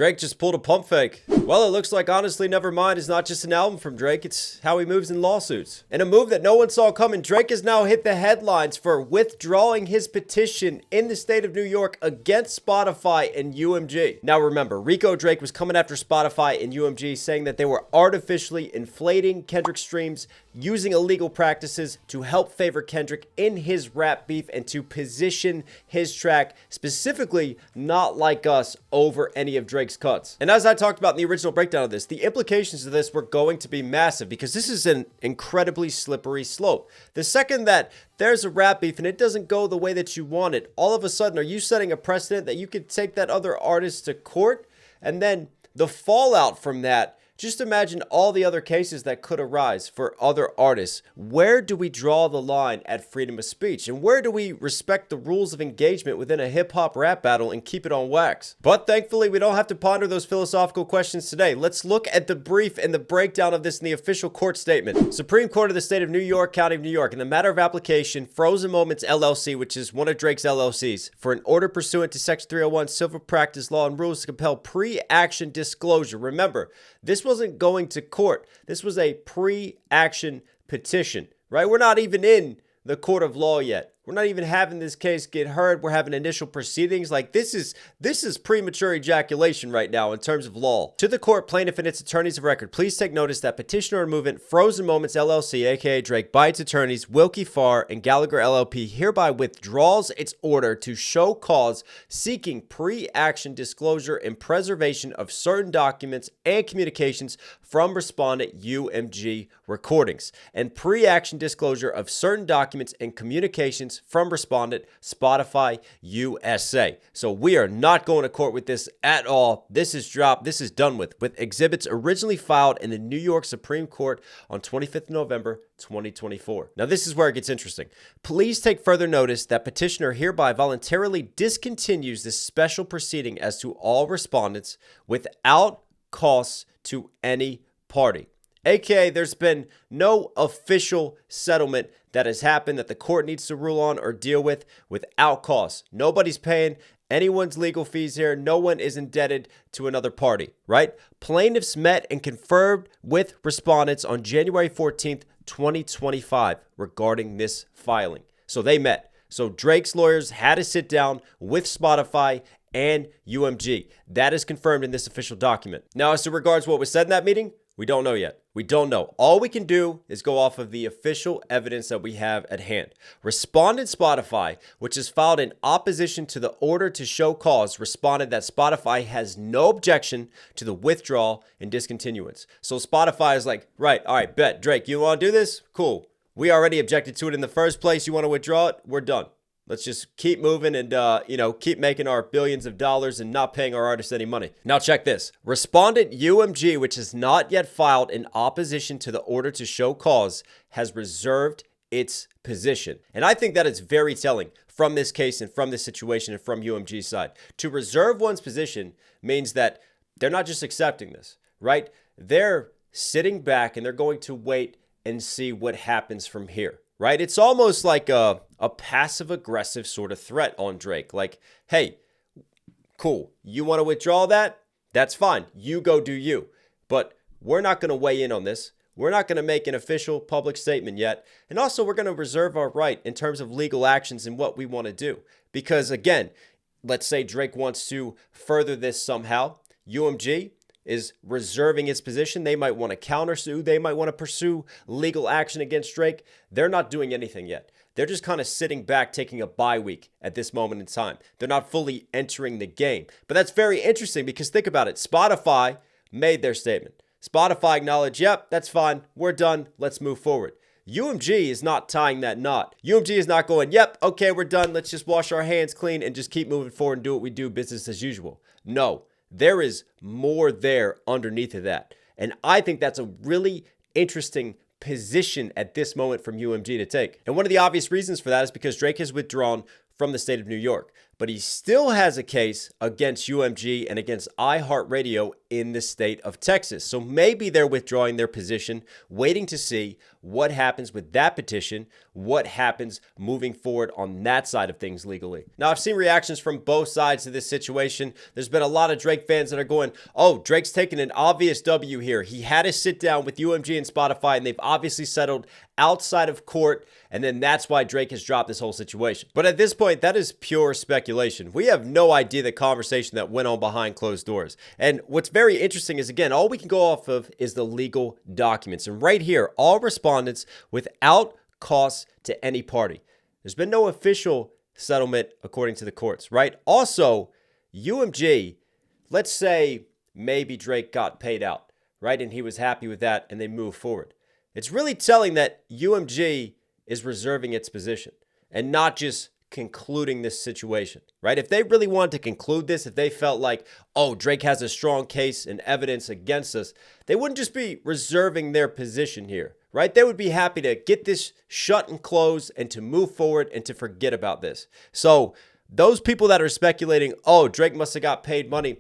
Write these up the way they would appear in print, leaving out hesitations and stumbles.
Drake just pulled a pump fake. Well, it looks like Honestly Nevermind is not just an album from Drake, it's how he moves in lawsuits. In a move that no one saw coming, Drake has now hit the headlines for withdrawing his petition in the state of New York against Spotify and UMG. Now remember, Rico Drake was coming after Spotify and UMG, saying that they were artificially inflating Kendrick's streams, using illegal practices to help favor Kendrick in his rap beef and to position his track, specifically Not Like Us, over any of Drake's cuts. And as I talked about in the original breakdown of this, the implications of this were going to be massive because this is an incredibly slippery slope. The second that there's a rap beef and it doesn't go the way that you want it, all of a sudden, are you setting a precedent that you could take that other artist to court? And then the fallout from that, just imagine all the other cases that could arise for other artists. Where do we draw the line at freedom of speech? And where do we respect the rules of engagement within a hip-hop rap battle and keep it on wax? But thankfully, we don't have to ponder those philosophical questions today. Let's look at the brief and the breakdown of this in the official court statement. Supreme Court of the State of New York, County of New York, in the matter of application, Frozen Moments LLC, which is one of Drake's LLCs, for an order pursuant to Section 301 Civil Practice Law and Rules to compel pre-action disclosure. Remember, this wasn't going to court. This was a pre-action petition, right? We're not even in the court of law yet. We're not even having this case get heard. We're having initial proceedings. Like this is premature ejaculation right now in terms of law. To the court, plaintiff and its attorneys of record, please take notice that petitioner and movement Frozen Moments LLC, aka Drake, by its attorneys Wilkie Farr and Gallagher LLP, hereby withdraws its order to show cause seeking pre-action disclosure and preservation of certain documents and communications from respondent UMG recordings, and pre-action disclosure of certain documents and communications from respondent Spotify USA. So we are not going to court with this at all. This is dropped. This is done with exhibits originally filed in the New York Supreme Court on 25th November 2024. Now this is where it gets interesting. Please take further notice that petitioner hereby voluntarily discontinues this special proceeding as to all respondents without costs to any party. AKA, there's been no official settlement that has happened that the court needs to rule on or deal with without costs. Nobody's paying anyone's legal fees here. No one is indebted to another party, right? Plaintiffs met and confirmed with respondents on January 14th, 2025 regarding this filing. So they met. So Drake's lawyers had to sit down with Spotify and UMG. That is confirmed in this official document. Now, as to regards what was said in that meeting, we don't know yet. We don't know. All we can do is go off of the official evidence that we have at hand. Respondent Spotify, which is filed in opposition to the order to show cause, responded that Spotify has no objection to the withdrawal and discontinuance. So Spotify is like, right, all right, bet, Drake, you want to do this? Cool. We already objected to it in the first place. You want to withdraw it? We're done. Let's just keep moving and, keep making our billions of dollars and not paying our artists any money. Now check this. Respondent UMG, which is not yet filed in opposition to the order to show cause, has reserved its position. And I think that is very telling from this case and from this situation and from UMG's side. To reserve one's position means that they're not just accepting this, right? They're sitting back and they're going to wait and see what happens from here. Right? It's almost like a passive-aggressive sort of threat on Drake. Like, hey, cool. You want to withdraw that? That's fine. You go do you. But we're not going to weigh in on this. We're not going to make an official public statement yet. And also, we're going to reserve our right in terms of legal actions and what we want to do. Because, again, let's say Drake wants to further this somehow. UMG is reserving its position. They might want to countersue. They might want to pursue legal action against Drake. They're not doing anything yet. They're just kind of sitting back, taking a bye week at this moment in time. They're not fully entering the game. But that's very interesting because think about it. Spotify made their statement. Spotify acknowledged, yep, that's fine. We're done. Let's move forward. UMG is not tying that knot. UMG is not going, yep, okay, we're done. Let's just wash our hands clean and just keep moving forward and do what we do, business as usual. No. There is more there underneath of that. And I think that's a really interesting position at this moment from UMG to take. And one of the obvious reasons for that is because Drake has withdrawn from the state of New York. But he still has a case against UMG and against iHeartRadio in the state of Texas. So maybe they're withdrawing their position, waiting to see what happens with that petition, what happens moving forward on that side of things legally. Now, I've seen reactions from both sides to this situation. There's been a lot of Drake fans that are going, oh, Drake's taking an obvious W here. He had to sit down with UMG and Spotify, and they've obviously settled outside of court, and then that's why Drake has dropped this whole situation. But at this point, that is pure speculation. We have no idea the conversation that went on behind closed doors. And what's very interesting is, again, all we can go off of is the legal documents. And right here, all respondents without cost to any party. There's been no official settlement according to the courts, right? Also, UMG, let's say maybe Drake got paid out, right? And he was happy with that and they moved forward. It's really telling that UMG is reserving its position and not just concluding this situation, right? If they really wanted to conclude this, if they felt like, oh, Drake has a strong case and evidence against us, they wouldn't just be reserving their position here, right? They would be happy to get this shut and closed and to move forward and to forget about this. So those people that are speculating, oh, Drake must have got paid money.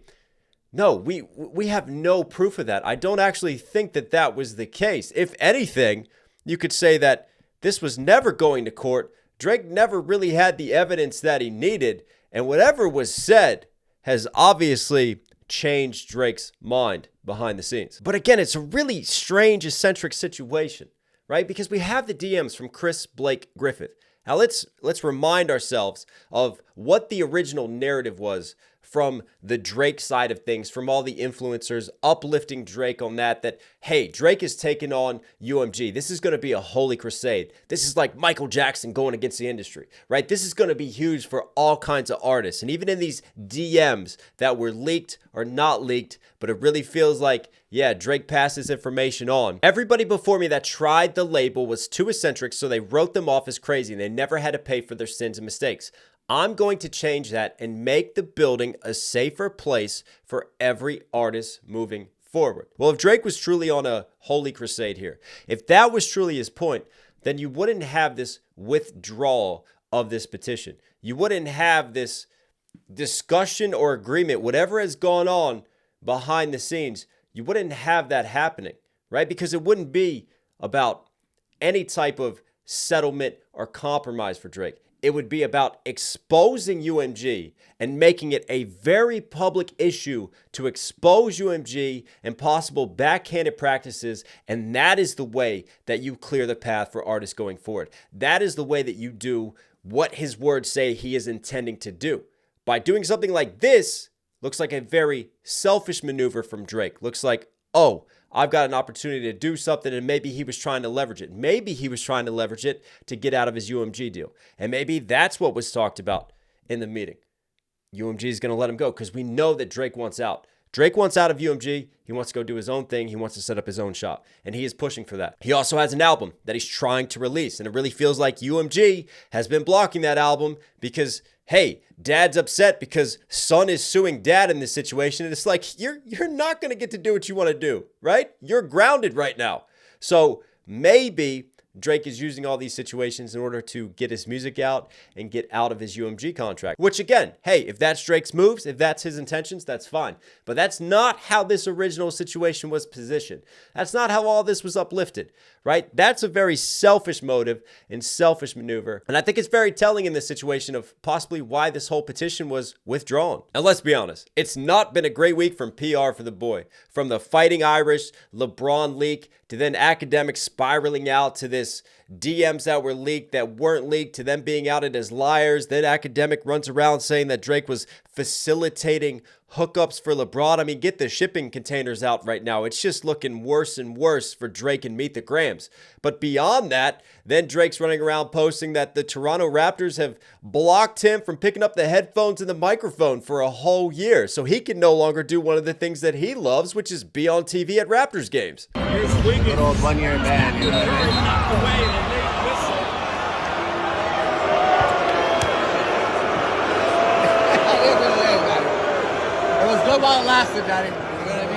No, we have no proof of that. I don't actually think that that was the case. If anything, you could say that this was never going to court. Drake never really had the evidence that he needed. And whatever was said has obviously changed Drake's mind behind the scenes. But again, it's a really strange, eccentric situation, right? Because we have the DMs from Chris Blake Griffith. Now let's remind ourselves of what the original narrative was from the Drake side of things, from all the influencers uplifting Drake on that, hey, Drake is taking on UMG. This is going to be a holy crusade. This is like Michael Jackson going against the industry, right? This is going to be huge for all kinds of artists. And even in these DMs that were leaked or not leaked, but it really feels like, yeah, Drake passed this information on. Everybody before me that tried the label was too eccentric, so they wrote them off as crazy and they never had to pay for their sins and mistakes. I'm going to change that and make the building a safer place for every artist moving forward. Well, if Drake was truly on a holy crusade here, if that was truly his point, then you wouldn't have this withdrawal of this petition. You wouldn't have this discussion or agreement, whatever has gone on behind the scenes, you wouldn't have that happening, right? Because it wouldn't be about any type of settlement or compromise for Drake. It would be about exposing UMG and making it a very public issue to expose UMG and possible backhanded practices. And that is the way that you clear the path for artists going forward. That is the way that you do what his words say he is intending to do. By doing something like this, looks like a very selfish maneuver from Drake. Looks like, oh, I've got an opportunity to do something, and maybe he was trying to leverage it. Maybe he was trying to leverage it to get out of his UMG deal. And maybe that's what was talked about in the meeting. UMG is going to let him go because we know that Drake wants out. Drake wants out of UMG. He wants to go do his own thing. He wants to set up his own shop, and he is pushing for that. He also has an album that he's trying to release, and it really feels like UMG has been blocking that album because, hey, dad's upset because son is suing dad in this situation. And it's like, you're not going to get to do what you want to do, right? You're grounded right now. So maybe Drake is using all these situations in order to get his music out and get out of his UMG contract. Which again, hey, if that's Drake's moves, if that's his intentions, that's fine. But that's not how this original situation was positioned. That's not how all this was uplifted, right? That's a very selfish motive and selfish maneuver. And I think it's very telling in this situation of possibly why this whole petition was withdrawn. And let's be honest, it's not been a great week from PR for the boy. From the Fighting Irish LeBron leak to then academics spiraling out to this DMs that were leaked that weren't leaked to them being outed as liars. Then academic runs around saying that Drake was facilitating hookups for LeBron. I mean, get the shipping containers out right now. It's just looking worse and worse for Drake and Meet the Grams. But beyond that, then Drake's running around posting that the Toronto Raptors have blocked him from picking up the headphones and the microphone for a whole year. So he can no longer do one of the things that he loves, which is be on TV at Raptors games. You're swinging. Good old 1 year ban. You know what I mean? It was good while it lasted, Daddy. You know what I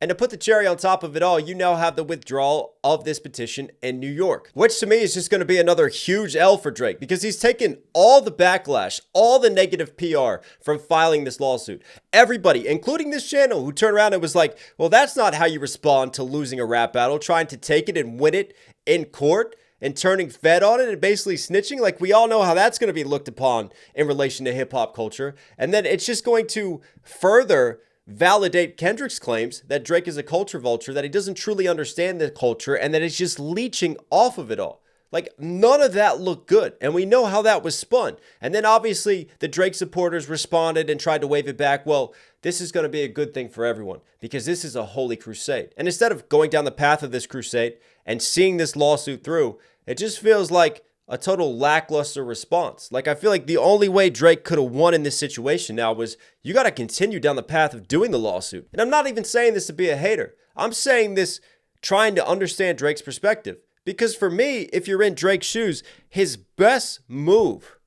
mean? And to put the cherry on top of it all, you now have the withdrawal of this petition in New York, which to me is just going to be another huge L for Drake because he's taken all the backlash, all the negative PR from filing this lawsuit. Everybody, including this channel, who turned around and was like, well, that's not how you respond to losing a rap battle, trying to take it and win it in court and turning Fed on it and basically snitching. Like, we all know how that's going to be looked upon in relation to hip hop culture. And then it's just going to further validate Kendrick's claims that Drake is a culture vulture, that he doesn't truly understand the culture, and that he's just leeching off of it all. Like, none of that looked good, and we know how that was spun. And then obviously the Drake supporters responded and tried to wave it back. Well, this is going to be a good thing for everyone because this is a holy crusade. And instead of going down the path of this crusade and seeing this lawsuit through, it just feels like a total lackluster response. Like, I feel like the only way Drake could have won in this situation now was you got to continue down the path of doing the lawsuit. And I'm not even saying this to be a hater. I'm saying this trying to understand Drake's perspective. Because for me, if you're in Drake's shoes, his best move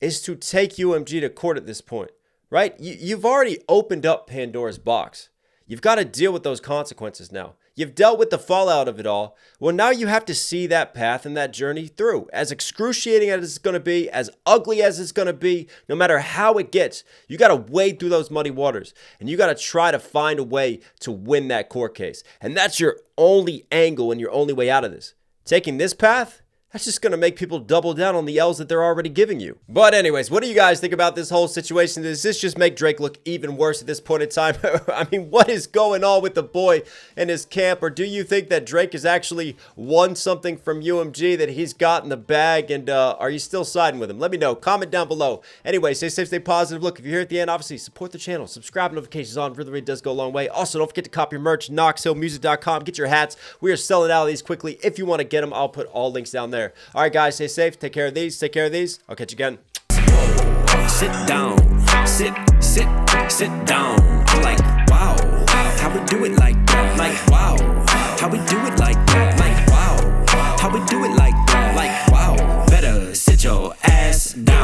is to take UMG to court at this point, right? You've already opened up Pandora's box. You've got to deal with those consequences now. You've dealt with the fallout of it all. Well, now you have to see that path and that journey through. As excruciating as it's going to be, as ugly as it's going to be, no matter how it gets, you got to wade through those muddy waters. And you got to try to find a way to win that court case. And that's your only angle and your only way out of this. Taking this path, that's just going to make people double down on the L's that they're already giving you. But anyways, what do you guys think about this whole situation? Does this just make Drake look even worse at this point in time? I mean, what is going on with the boy and his camp? Or do you think that Drake has actually won something from UMG, that he's got in the bag? And are you still siding with him? Let me know. Comment down below. Anyway, stay safe, stay positive. Look, if you're here at the end, obviously support the channel. Subscribe, notifications on. Really does go a long way. Also, don't forget to copy your merch, knoxhilldmv.com. Get your hats. We are selling out of these quickly. If you want to get them, I'll put all links down there. All right, guys, stay safe. Take care of these. Take care of these. I'll catch you again. Sit down. Sit down. Like, wow. How we do it like that? Like, wow. How we do it like that? Like, wow. How we do it like that? Like, wow. Better sit your ass down.